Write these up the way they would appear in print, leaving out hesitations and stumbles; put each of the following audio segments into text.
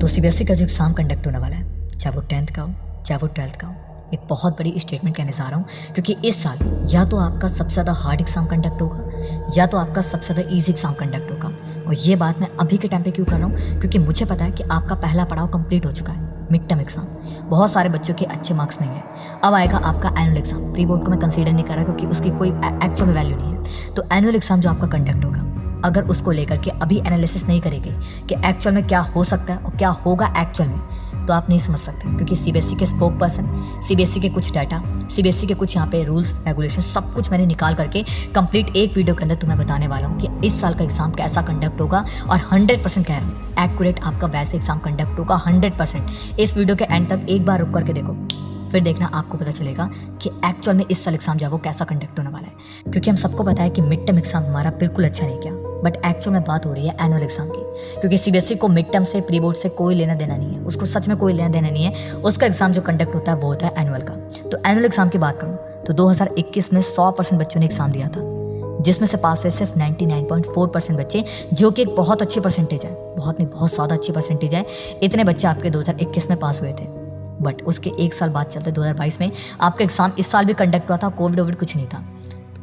तो सीबीएसई का जो एग्ज़ाम कंडक्ट होने वाला है, चाहे वो 10th का हो चाहे वो 12th का हो, एक बहुत बड़ी स्टेटमेंट कहने जा रहा हूँ, क्योंकि इस साल या तो आपका सबसे ज़्यादा हार्ड एग्ज़ाम कंडक्ट होगा या तो आपका सबसे ज़्यादा ईजी एग्ज़ाम कंडक्ट होगा। और ये बात मैं अभी के टाइम पे क्यों कर रहा हूँ, क्योंकि मुझे पता है कि आपका पहला पड़ाव कंप्लीट हो चुका है, मिड टर्म एग्ज़ाम। बहुत सारे बच्चों के अच्छे मार्क्स नहीं है। अब आएगा आपका एनुअल एग्ज़ाम। प्री बोर्ड को मैं कंसीडर नहीं कर रहा क्योंकि उसकी कोई एक्चुअल में वैल्यू नहीं है। तो एनुअल एग्ज़ाम जो आपका कंडक्ट होगा, अगर उसको लेकर के अभी एनालिसिस नहीं करेंगे कि एक्चुअल में क्या हो सकता है और क्या होगा एक्चुअल में, तो आप नहीं समझ सकते। क्योंकि सीबीएसई के स्पोक पर्सन, सीबीएसई के कुछ डाटा, सीबीएसई के कुछ यहाँ पे रूल्स रेगुलेशन सब कुछ मैंने निकाल करके कंप्लीट एक वीडियो के अंदर तुम्हें बताने वाला हूँ कि इस साल का एग्जाम कैसा कंडक्ट होगा। और 100% कह रहा हूँ एक्यूरेट आपका वैसे एग्जाम कंडक्ट होगा 100%। इस वीडियो के एंड तक एक बार रुक करके देखो, फिर देखना आपको पता चलेगा कि एक्चुअल में इस साल एग्जाम जो है वो कैसा कंडक्ट होने वाला है। क्योंकि हम सबको पता है कि मिड टर्म एग्जाम हमारा बिल्कुल अच्छा नहीं किया, बट एक्चुअल में बात हो रही है एनुअल एग्जाम की। क्योंकि सीबीएसई को मिड टर्म से प्री बोर्ड से कोई लेना देना नहीं है, उसको सच में कोई लेना देना नहीं है। उसका एग्जाम जो कंडक्ट होता है वो होता है एनुअल का। तो एनुअल एग्जाम की बात करूँ तो 2021 में 100% बच्चों ने एग्जाम दिया था, जिसमें से पास हुए सिर्फ 99.4% बच्चे, जो कि एक बहुत अच्छी परसेंटेज है, बहुत नहीं बहुत ज़्यादा अच्छी परसेंटेज है। इतने बच्चे आपके 2021 में पास हुए थे। बट उसके एक साल बाद चलते 2022 में आपका एग्जाम इस साल भी कंडक्ट हुआ था, कोविड वोविड कुछ नहीं था।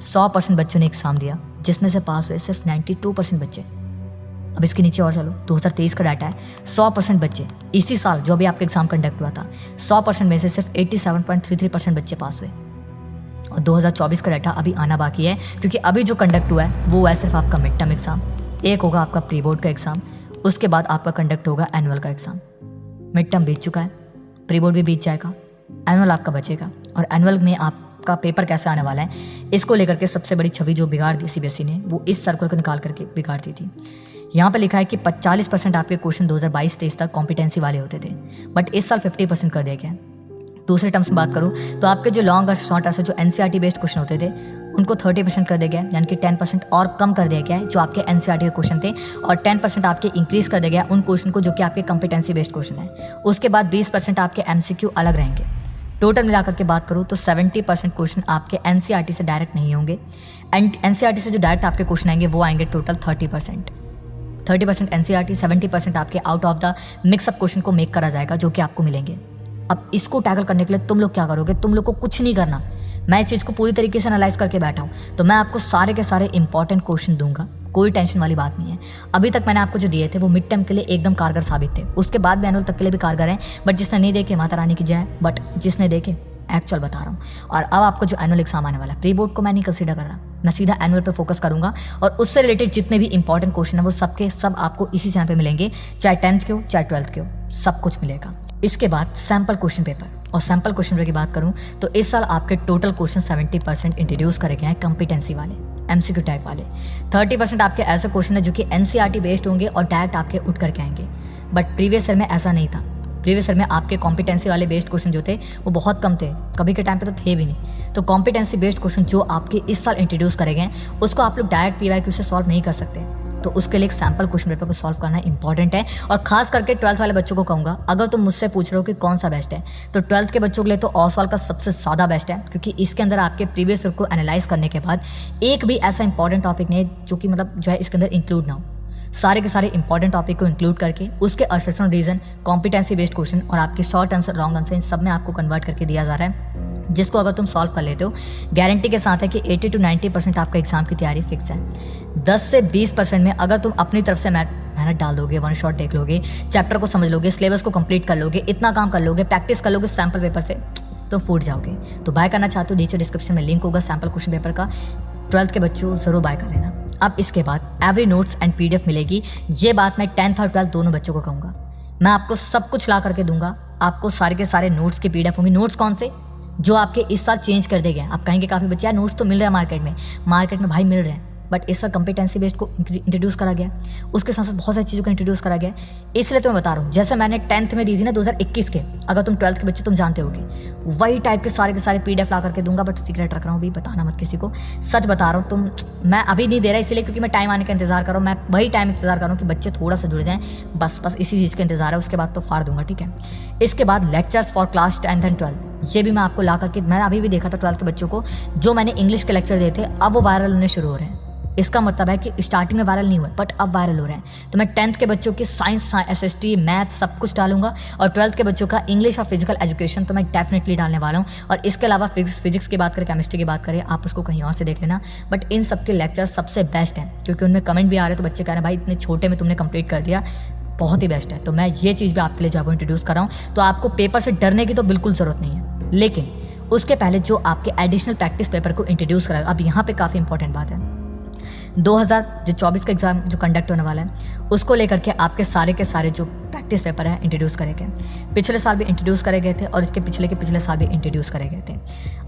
100% बच्चों ने एग्जाम दिया, जिसमें से पास हुए सिर्फ 92% बच्चे। अब इसके नीचे और चलो, 2023 का डाटा है, 100% बच्चे इसी साल जो भी आपका एग्जाम कंडक्ट हुआ था, 100% में से सिर्फ 87.33% बच्चे पास हुए। और 2024 का डाटा अभी आना बाकी है, क्योंकि अभी जो कंडक्ट हुआ है वो है सिर्फ आपका मिड टर्म एग्जाम, एक होगा आपका प्री बोर्ड का एग्जाम, उसके बाद आपका कंडक्ट होगा एनुअल का एग्जाम। मिड टर्म बीत चुका है, प्री बोर्ड भी बीत जाएगा, एनुअल आपका बचेगा। और एनुअल में आपका पेपर कैसे आने वाला है, इसको लेकर के सबसे बड़ी छवि जो बिगाड़ दी सीबीएसई ने, वो इस सर्कुलर को निकाल करके बिगाड़ दी थी। यहाँ पे लिखा है कि 40% आपके क्वेश्चन 2022-23 तक कॉम्पिटेंसी वाले होते थे, बट इस साल 50% कर दिया गया। दूसरे टर्म्स में बात करूँ तो आपके जो लॉन्ग और शॉर्ट आंसर जो एनसीईआरटी बेस्ड क्वेश्चन होते थे, उनको 30% कर दिया गया, यानी कि 10% और कम कर दिया गया है जो आपके एनसीईआरटी के क्वेश्चन थे, और 10% आपके इंक्रीज कर दिया गया उन क्वेश्चन को जो कि आपके कॉम्पिटेंसी बेस्ड क्वेश्चन है। उसके बाद 20% आपके एमसीक्यू अलग रहेंगे। टोटल मिलाकर के बात करूँ तो 70% क्वेश्चन आपके एनसीईआरटी से डायरेक्ट नहीं होंगे, एंड एनसीईआरटी से जो डायरेक्ट आपके क्वेश्चन आएंगे वो आएंगे टोटल 30% एनसीईआरटी, 70% आपके out of the mixup question को मेक करा जाएगा जो कि आपको मिलेंगे। अब इसको टैकल करने के लिए तुम लोग क्या करोगे, तुम लोग को कुछ नहीं करना। मैं इस चीज़ को पूरी तरीके से एनालाइज करके बैठा हूँ, तो मैं आपको सारे के सारे इंपॉर्टेंट क्वेश्चन दूंगा, कोई टेंशन वाली बात नहीं है। अभी तक मैंने आपको जो दिए थे वो मिड टर्म के लिए एकदम कारगर साबित थे, उसके बाद भी एनुअल तक के लिए भी कारगर हैं, बट जिसने नहीं देखे माता रानी की जय, बट जिसने देखे एक्चुअल बता रहा हूँ। और अब आपको जो एनुअल एग्जाम आने वाला है, प्री बोर्ड को मैं नहीं कंसीडर कर रहा, मैं सीधा एनुअल पे फोकस करूंगा, और उससे रिलेटेड जितने भी इंपॉर्टेंट क्वेश्चन है वो सबके सब आपको इसी चैनल पे मिलेंगे, चाहे 10th के हो चाहे 12th के हो, सब कुछ मिलेगा। इसके बाद सैम्पल क्वेश्चन पेपर, और सैम्पल क्वेश्चन पेपर की बात करूं तो इस साल आपके टोटल क्वेश्चन 70% इंट्रोड्यूस करे गए हैं कॉम्पिटेंसी वाले, एमसीक्यू टाइप वाले। 30% आपके ऐसे क्वेश्चन है जो कि एनसीईआरटी बेस्ड होंगे और डायरेक्ट आपके उठ करके आएंगे, बट प्रीवियस ईयर में ऐसा नहीं था। प्रीवियस ईयर में आपके कॉम्पिटेंसी वाले बेस्ड क्वेश्चन जो थे वो बहुत कम थे, कभी के टाइम पे तो थे भी नहीं। तो कॉम्पिटेंसी बेस्ड क्वेश्चन जो आपके इस साल इंट्रोड्यूस करे गए उसको आप लोग डायरेक्ट पीवाईक्यू से सॉल्व नहीं कर सकते, तो उसके लिए एक सैम्पल क्वेश्चन पेपर को सॉल्व करना इंपॉर्टेंट है। और खास करके 12th वाले बच्चों को कहूँगा, अगर तुम मुझसे पूछ रहे हो कि कौन सा बेस्ट है, तो 12th के बच्चों के लिए तो ऑसवाल का सबसे ज़्यादा बेस्ट है, क्योंकि इसके अंदर आपके प्रीवियस ईयर को एनालाइज करने के बाद एक भी ऐसा इंपॉर्टेंट टॉपिक नहीं है जो कि मतलब जो है इसके अंदर इंक्लूड ना हो। सारे के सारे इंपॉर्टेंट टॉपिक को इंक्लूड करके उसके assertion reason, competency based question और आपके शॉर्ट आंसर रॉन्ग आंसर इन सब में आपको कन्वर्ट करके दिया जा रहा है, जिसको अगर तुम सॉल्व कर लेते हो गारंटी के साथ है कि 80 to 90% आपका एग्जाम की तैयारी फिक्स है। 10 से 20% में अगर तुम अपनी तरफ से मेहनत डाल दोगे, वन शॉट देख लोगे, चैप्टर को समझ लोगे, सिलेबस को कंप्लीट कर लोगे, इतना काम कर लोगे, प्रैक्टिस कर लोगे सैम्पल पेपर से, तो फूट जाओगे। तो बाय करना चाहते हो, नीचे डिस्क्रिप्शन में लिंक होगा सैम्पल क्वेश्चन पेपर का, 12th के बच्चों ज़रूर बाय कर लेना। अब इसके बाद एवरी नोट्स एंड पीडीएफ मिलेगी, ये बात मैं 10th और 12th दोनों बच्चों को कहूँगा। मैं आपको सब कुछ ला करके दूंगा, आपको सारे के सारे नोट्स के पीडीएफ होंगे। नोट्स कौन से, जो आपके इस साल चेंज कर देंगे। आप कहेंगे काफ़ी बच्चे यार नोट्स तो मिल रहे हैं मार्केट में भाई मिल रहे हैं, बट इस साल कॉम्पिटेंसी बेस्ड को इंट्रोड्यूस करा गया, उसके साथ साथ बहुत सारी चीज़ों को इंट्रोड्यूस करा गया। इसलिए तो मैं बता रहा हूँ, जैसे मैंने 10th में दी थी ना 2021 के, अगर तुम 12th के बच्चे तुम जानते होगे, वही टाइप के सारे पीडीएफ ला करके दूंगा, बट सीक्रेट रख रहा हूँ, भी बताना मत किसी को, सच बता रहा हूँ। मैं अभी नहीं दे रहा इसलिए क्योंकि मैं टाइम आने का इंतजार कर रहा हूँ, मैं वही टाइम इंतजार कर रहा हूँ कि बच्चे थोड़ा सा जुड़ जाएं, बस इसी चीज़ का इंतजार है। उसके बाद तो फाड़ दूंगा, ठीक है। इसके बाद lectures for class 10th and 12th, ये भी मैं आपको ला करके, मैं अभी भी देखा था 12th के बच्चों को, जो मैंने इंग्लिश के लेक्चर दिए थे अब वो वायरल होने शुरू हो रहे हैं। इसका मतलब है कि स्टार्टिंग में वायरल नहीं हुआ बट अब वायरल हो रहे हैं। तो मैं 10th के बच्चों की साइंस, SST, मैथ सब कुछ डालूंगा और 12th के बच्चों का इंग्लिश और फिजिकल एजुकेशन तो मैं डेफिनेटली डालने वाला हूँ। और इसके अलावा फिजिक्स की बात करें, केमिस्ट्री की बात करें, आप उसको कहीं और से देख लेना, बट इन सब के लेक्चर सबसे बेस्ट हैं क्योंकि उनमें कमेंट भी आ रहे हैं तो बच्चे कह रहे हैं भाई इतने छोटे में तुमने कंप्लीट कर दिया, बहुत ही बेस्ट है। तो मैं ये चीज़ भी आपके लिए जो है वो इंट्रोड्यूस कर रहा हूँ। तो आपको पेपर से डरने की तो बिल्कुल ज़रूरत नहीं है, लेकिन उसके पहले जो आपके एडिशनल प्रैक्टिस पेपर को इंट्रोड्यूस कराएगा, अब यहाँ पे काफ़ी इंपॉर्टेंट बात है, 2024 का एग्ज़ाम जो कंडक्ट होने वाला है उसको लेकर के आपके सारे के सारे जो प्रैक्टिस पेपर है इंट्रोड्यूस करे गए। पिछले साल भी इंट्रोड्यूस करे गए थे और इसके पिछले साल भी इंट्रोड्यूस करे गए थे।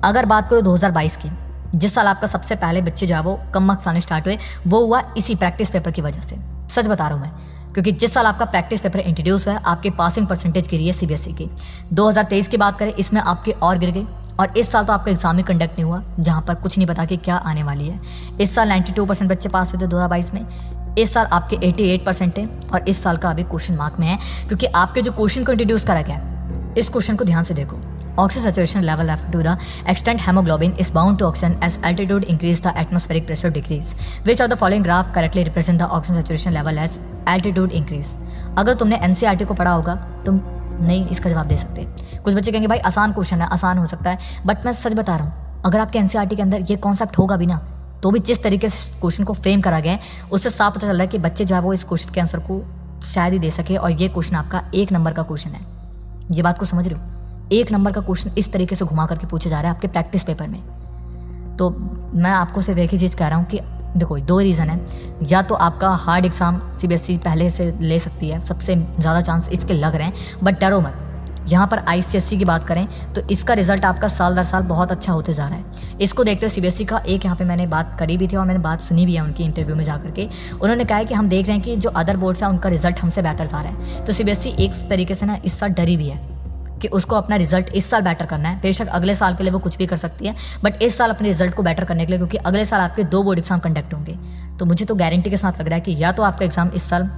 अगर बात करो 2022 की, जिस साल आपका सबसे पहले बच्चे जो है वो कम मार्क्स आने स्टार्ट हुए, वो हुआ इसी प्रैक्टिस पेपर की वजह से। सच बता रहा हूँ मैं, क्योंकि जिस साल आपका प्रैक्टिस पेपर इंट्रोड्यूस हुआ है आपकी पासिंग परसेंटेज गिरी है CBSE की। 2023 की बात करें, इसमें आपकी और गिर गई। और इस साल तो आपका एग्जाम ही कंडक्ट नहीं हुआ, जहाँ पर कुछ नहीं पता कि क्या आने वाली है। इस साल 92% बच्चे पास हुए थे 2022 में, इस साल आपके 88% है और इस साल का अभी क्वेश्चन मार्क में है क्योंकि आपके जो क्वेश्चन को इंट्रोड्यूस करा गया, इस क्वेश्चन को ध्यान से देखो। Oxygen saturation level referred to the extent hemoglobin is bound to oxygen as altitude increase the atmospheric pressure decrease. Which of the following graph correctly represent the oxygen saturation level as altitude increase? अगर तुमने NCERT को पढ़ा होगा तुम नहीं इसका जवाब दे सकते। कुछ बच्चे कहेंगे भाई आसान क्वेश्चन है, आसान हो सकता है, बट मैं सच बता रहा हूँ, अगर आपके NCERT के अंदर ये कॉन्सेप्ट होगा भी ना, तो भी जिस तरीके से क्वेश्चन को फ्रेम करा गया है उससे साफ पता चल रहा है कि बच्चे जो है वो इस क्वेश्चन के आंसर को शायद ही दे सके। और ये क्वेश्चन आपका 1 नंबर का क्वेश्चन है, ये बात को समझ रहे हो? 1 नंबर का क्वेश्चन इस तरीके से घुमा करके पूछा जा रहा है आपके प्रैक्टिस पेपर में। तो मैं आपको सिर्फ एक ही चीज़ कह रहा हूँ कि देखो 2 रीज़न है, या तो आपका हार्ड एग्जाम CBSE पहले से ले सकती है, सबसे ज़्यादा चांस इसके लग रहे हैं, बट डरो मत। यहाँ पर ICSE की बात करें तो इसका रिजल्ट आपका साल दर साल बहुत अच्छा होते जा रहा है। इसको देखते हुए CBSE का एक यहाँ पे मैंने बात करी भी थी और मैंने बात सुनी भी है उनकी इंटरव्यू में जाकर के, उन्होंने कहा है कि हम देख रहे हैं कि जो अदर बोर्ड्स हैं उनका रिजल्ट हमसे बेहतर जा रहा है। तो CBSE एक तरीके से ना इस साल डरी भी है कि उसको अपना रिजल्ट इस साल बेटर करना है। बेशक अगले साल के लिए वो कुछ भी कर सकती है, बट इस साल अपने रिजल्ट को बेटर करने के लिए, क्योंकि अगले साल आपके 2 बोर्ड एग्जाम कंडक्ट होंगे, तो मुझे तो गारंटी के साथ लग रहा है कि या तो आपका एग्जाम इस साल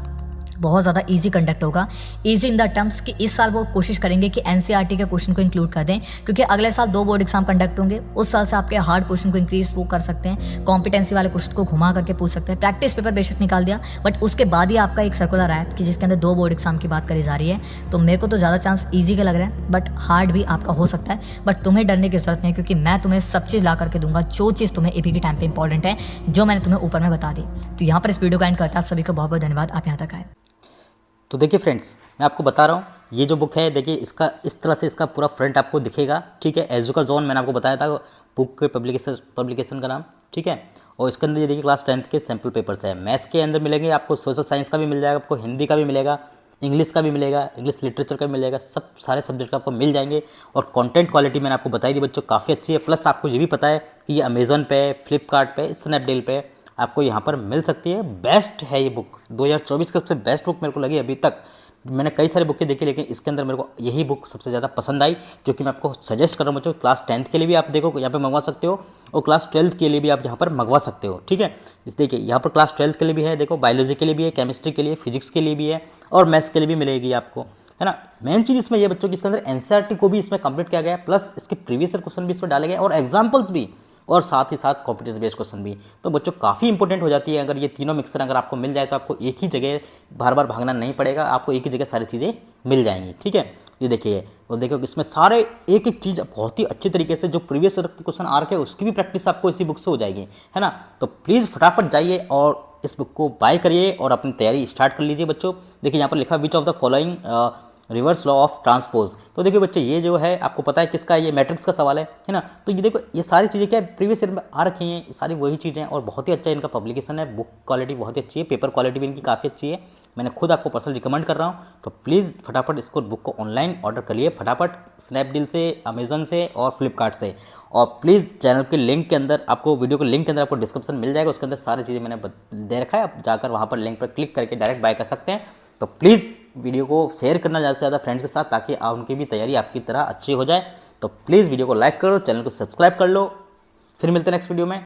बहुत ज़्यादा इजी कंडक्ट होगा, इजी इन द टर्म्स कि इस साल वो कोशिश करेंगे कि NCERT के क्वेश्चन को इंक्लूड कर दें, क्योंकि अगले साल 2 बोर्ड एग्जाम कंडक्ट होंगे, उस साल से आपके हार्ड क्वेश्चन को इंक्रीज वो कर सकते हैं, कॉम्पिटेंसी वाले क्वेश्चन को घुमा करके पूछ सकते हैं। प्रैक्टिस पेपर बेशक निकाल दिया, बट उसके बाद ही आपका एक सर्कुलर आया कि जिसके अंदर 2 बोर्ड एग्जाम की बात करी जा रही है। तो मेरे को तो ज़्यादा चांस ईजी का लग रहा है, बट हार्ड भी आपका हो सकता है, बट तुम्हें डरने की जरूरत नहीं है क्योंकि मैं तुम्हें सब चीज़ ला करके दूंगा जो चीज़ तुम्हें AP के टाइम पर इंपॉर्टेंट है, जो मैंने तुम्हें ऊपर में बता दी। तो यहाँ पर इस वीडियो का एंड करता है। आप सभी का बहुत बहुत धन्यवाद, आप यहाँ तक आए। तो देखिए फ्रेंड्स, मैं आपको बता रहा हूँ, ये जो बुक है देखिए इसका इस तरह से इसका पूरा फ्रंट आपको दिखेगा, ठीक है। एजुका जोन मैंने आपको बताया था बुक के पब्लिकेशन का नाम, ठीक है। और इसके अंदर ये देखिए क्लास 10th के सैम्पल पेपर्स है। मैथ्स के अंदर मिलेंगे आपको, सोशल साइंस का भी मिल जाएगा, आपको हिंदी का भी मिलेगा, इंग्लिश का भी मिलेगा, इंग्लिश लिटरेचर का भी मिलेगा, सब सारे सब्जेक्ट का आपको मिल जाएंगे। और कंटेंट क्वालिटी मैंने आपको बताई दी बच्चों, काफ़ी अच्छी है। प्लस आपको ये भी पता है कि ये अमेजोन पे, फ्लिपकार्ट पे, स्नैपडील पे आपको यहाँ पर मिल सकती है। बेस्ट है ये बुक, 2024 की सबसे बेस्ट बुक मेरे को लगी अभी तक। मैंने कई सारी बुकें देखी लेकिन इसके अंदर मेरे को यही बुक सबसे ज़्यादा पसंद आई, जो कि मैं आपको सजेस्ट कर रहा हूँ बच्चों। क्लास 10th के लिए भी आप देखो यहाँ पे मंगवा सकते हो, और क्लास 12th के लिए भी आप यहाँ पर मंगवा सकते हो, ठीक है। इस देखिए यहाँ पर क्लास 12th के लिए भी है, देखो बायोलॉजी के लिए भी है, केमिस्ट्री के लिए, फिजिक्स के लिए भी है, और मैथ्स के लिए भी मिलेगी आपको, है ना। मेन चीज़ इसमें ये बच्चों की इसके अंदर NCERT को भी इसमें कंप्लीट किया गया है, प्लस इसके प्रीवियस ईयर क्वेश्चन भी इसमें डाले गए और एग्जाम्पल्स भी, और साथ ही साथ कॉम्पिटेटिव बेस्ड क्वेश्चन भी। तो बच्चों काफ़ी इंपॉर्टेंट हो जाती है अगर ये तीनों मिक्सर अगर आपको मिल जाए, तो आपको एक ही जगह बार बार भागना नहीं पड़ेगा, आपको एक ही जगह सारी चीज़ें मिल जाएंगी, ठीक है। ये देखिए, और देखो इसमें सारे एक एक चीज़ बहुत ही अच्छी तरीके से जो प्रीवियस ईयर क्वेश्चन आ रखे उसकी भी प्रैक्टिस आपको इसी बुक से हो जाएगी, है ना। तो प्लीज़ फटाफट जाइए और इस बुक को बाय करिए और अपनी तैयारी स्टार्ट कर लीजिए बच्चों। देखिए यहाँ पर लिखा which of the following rivers law of transpose. तो देखिए बच्चे ये जो है आपको पता है किसका, ये मैट्रिक्स का सवाल है ना। तो ये देखो ये सारी चीज़ें क्या प्रीवियस ईयर में आ रखी हैं, सारी वही चीज़ें हैं, और बहुत ही अच्छा इनका पब्लिकेशन है, बुक क्वालिटी बहुत ही अच्छी है, पेपर क्वालिटी भी इनकी काफ़ी अच्छी है। मैंने खुद आपको पर्सनल रिकमेंड कर रहा हूँ। तो प्लीज़ फटाफट इसको बुक को ऑनलाइन ऑर्डर करिए फटाफट, स्नैपडील से, अमेजन से और फ्लिपकार्ट से। और प्लीज़ चैनल के लिंक के अंदर आपको, वीडियो के लिंक के अंदर आपको डिस्क्रिप्शन मिल जाएगा, उसके अंदर सारी चीज़ें मैंने दे रखा है, आप जाकर वहाँ पर लिंक पर क्लिक करके डायरेक्ट बाय कर सकते हैं। तो प्लीज़ वीडियो को शेयर करना ज़्यादा से ज़्यादा फ्रेंड्स के साथ, ताकि उनकी भी तैयारी आपकी तरह अच्छी हो जाए। तो प्लीज़ वीडियो को लाइक करो, चैनल को सब्सक्राइब कर लो। फिर मिलते हैं नेक्स्ट वीडियो में।